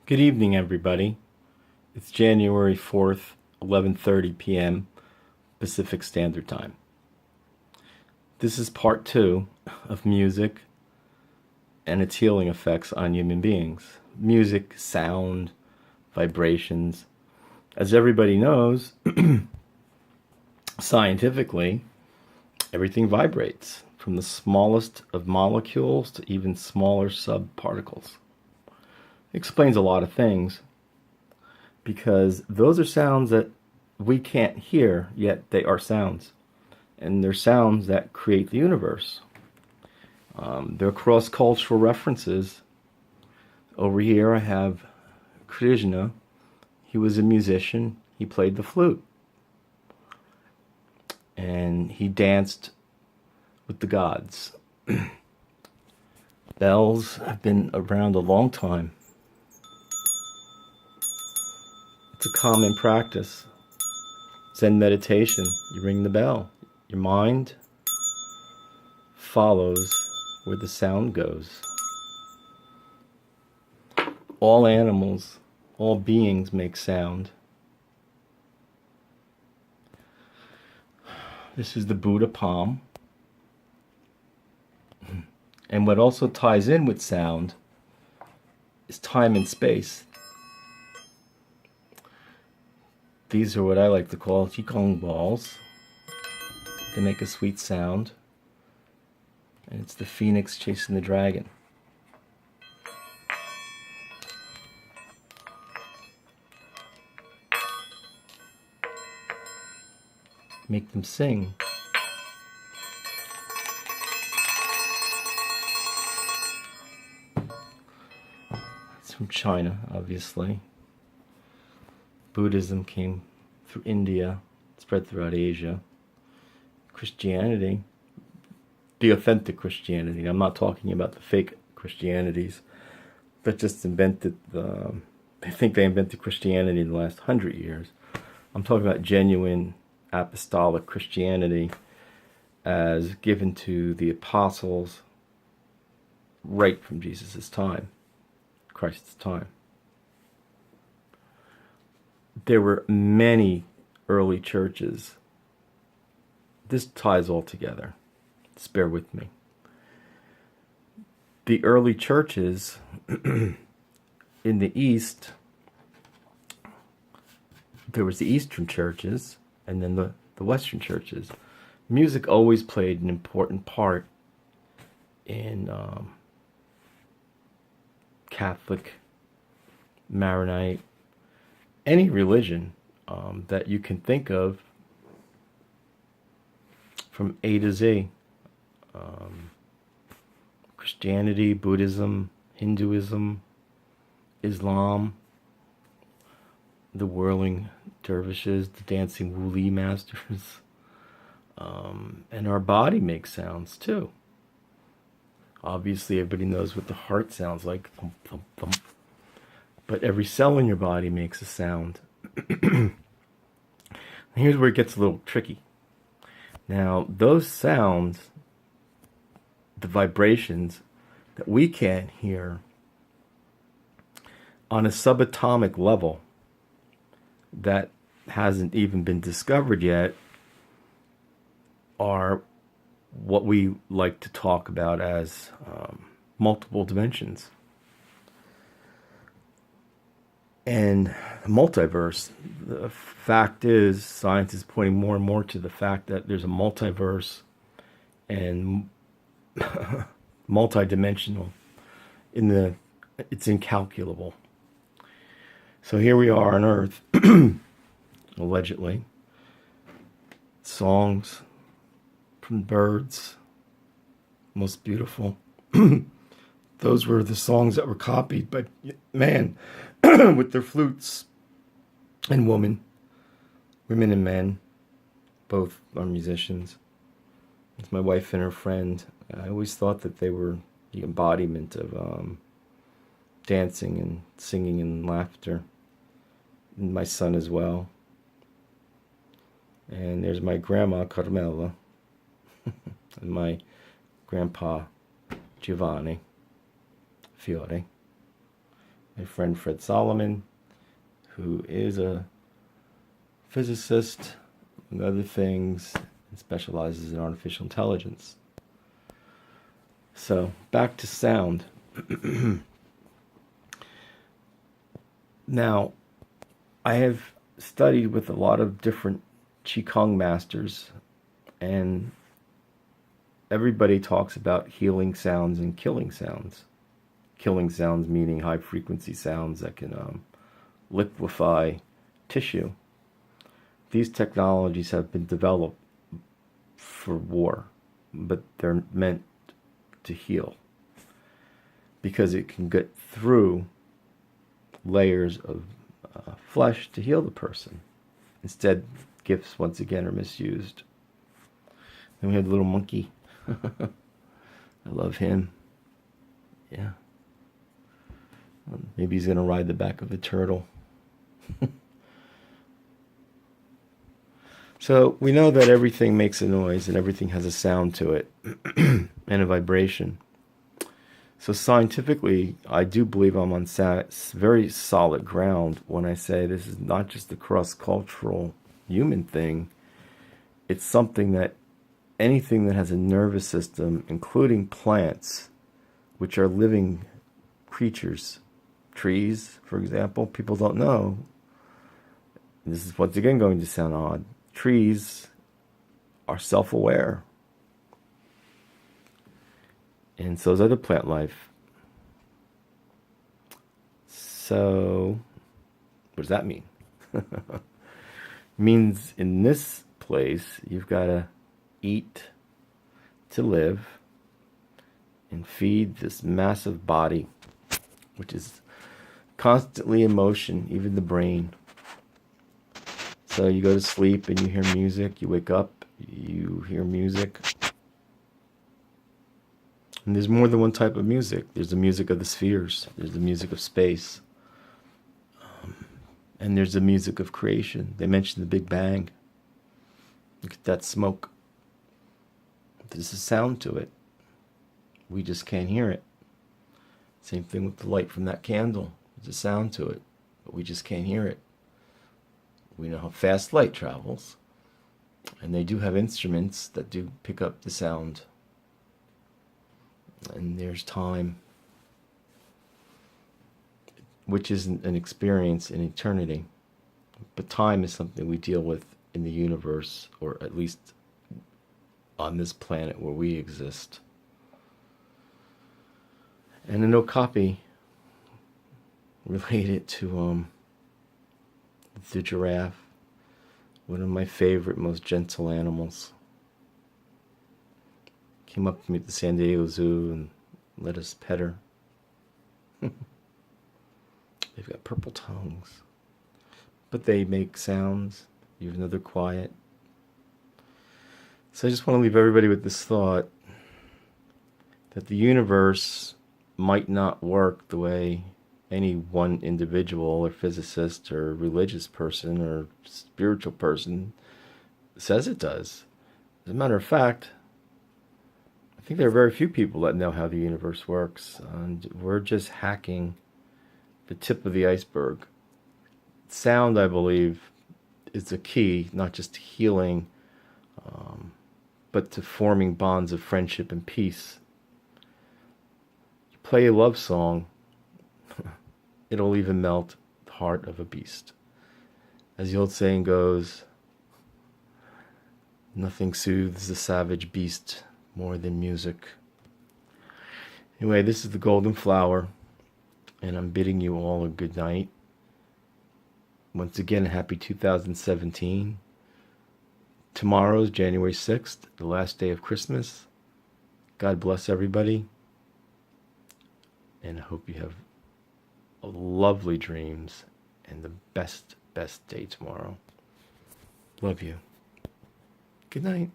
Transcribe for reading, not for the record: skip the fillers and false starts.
Good evening, everybody. It's January 4th, 11:30 p.m. Pacific Standard Time. This is part 2 of music and its healing effects on human beings. Music, sound, vibrations. As everybody knows, scientifically, everything vibrates, from the smallest of molecules to even smaller subparticles. Explains a lot of things, because those are sounds that we can't hear, yet they are sounds. And they're sounds that create the universe. They're cross-cultural references. Over here I have Krishna. He was a musician. He played the flute. And he danced with the gods. Bells have been around a long time. It's a common practice. Zen meditation, you ring the bell. Your mind follows where the sound goes. All animals, all beings make sound. This is the Buddha palm. And what also ties in with sound is time and space. These are what I like to call qigong balls. They make a sweet sound. And it's the phoenix chasing the dragon. Make them sing. It's from China, obviously. Buddhism came through India, spread throughout Asia. Christianity, the authentic Christianity. I'm not talking about the fake Christianities that just invented I think they invented Christianity in the last 100 years. I'm talking about genuine apostolic Christianity as given to the apostles right from Jesus' time, Christ's time. There were many early churches. This ties all together. Just bear with me. The early churches in the East, there was the Eastern churches and then the Western churches. Music always played an important part in Catholic, Maronite, any religion that you can think of from A to Z. Christianity, Buddhism, Hinduism, Islam, the whirling dervishes, the dancing wooly masters. And our body makes sounds too. Obviously, everybody knows what the heart sounds like. Thump, thump, thump. But every cell in your body makes a sound. Here's where it gets a little tricky. Now, those sounds, the vibrations that we can't hear on a subatomic level that hasn't even been discovered yet, are what we like to talk about as multiple dimensions. And the multiverse, the fact is, science is pointing more and more to the fact that there's a multiverse and multidimensional. It's incalculable. So here we are on Earth, allegedly. Songs from birds, most beautiful. Those were the songs that were copied by man with their flutes, and women and men, both are musicians. It's my wife and her friend. I always thought that they were the embodiment of dancing and singing and laughter. And my son as well. And there's my grandma Carmela and my grandpa Giovanni Fiore. my friend Fred Solomon, who is a physicist, and other things, and specializes in artificial intelligence. So, back to sound. Now, I have studied with a lot of different Qigong masters, and everybody talks about healing sounds and killing sounds. Killing sounds meaning high frequency sounds that can liquefy tissue. These technologies have been developed for war, but they're meant to heal because it can get through layers of flesh to heal the person. Instead, gifts once again are misused. Then we have the little monkey. I love him. Yeah. Maybe he's going to ride the back of a turtle. So we know that everything makes a noise and everything has a sound to it and a vibration. So scientifically, I do believe I'm on very solid ground when I say this is not just a cross-cultural human thing. It's something that anything that has a nervous system, including plants, which are living creatures, trees, for example, people don't know. This is once again going to sound odd. Trees are self-aware. And so is other plant life. So, what does that mean? It means in this place, you've got to eat to live and feed this massive body, which is constantly in motion, even the brain. So you go to sleep and you hear music, you wake up, you hear music. And there's more than one type of music. There's the music of the spheres. There's the music of space. And there's the music of creation. They mentioned the Big Bang. Look at that smoke. There's a sound to it. We just can't hear it. Same thing with the light from that candle. There's a sound to it, but we just can't hear it. We know how fast light travels. And they do have instruments that do pick up the sound. And there's time, which isn't an experience in eternity. But time is something we deal with in the universe, or at least on this planet where we exist. And an okapi related to the giraffe, one of my favorite, most gentle animals. Came up to me at the San Diego Zoo and let us pet her. They've got purple tongues, but they make sounds, even though they're quiet. So I just want to leave everybody with this thought that the universe might not work the way any one individual or physicist or religious person or spiritual person says it does. As a matter of fact, I think there are very few people that know how the universe works, and we're just hacking the tip of the iceberg. Sound, I believe, is the key, not just to healing, but to forming bonds of friendship and peace. You play a love song, it'll even melt the heart of a beast. As the old saying goes, nothing soothes the savage beast more than music. Anyway, this is the Golden Flower, and I'm bidding you all a good night. Once again, happy 2017. Tomorrow is January 6th, the last day of Christmas. God bless everybody, and I hope you have lovely dreams and the best day tomorrow. Love you. Good night.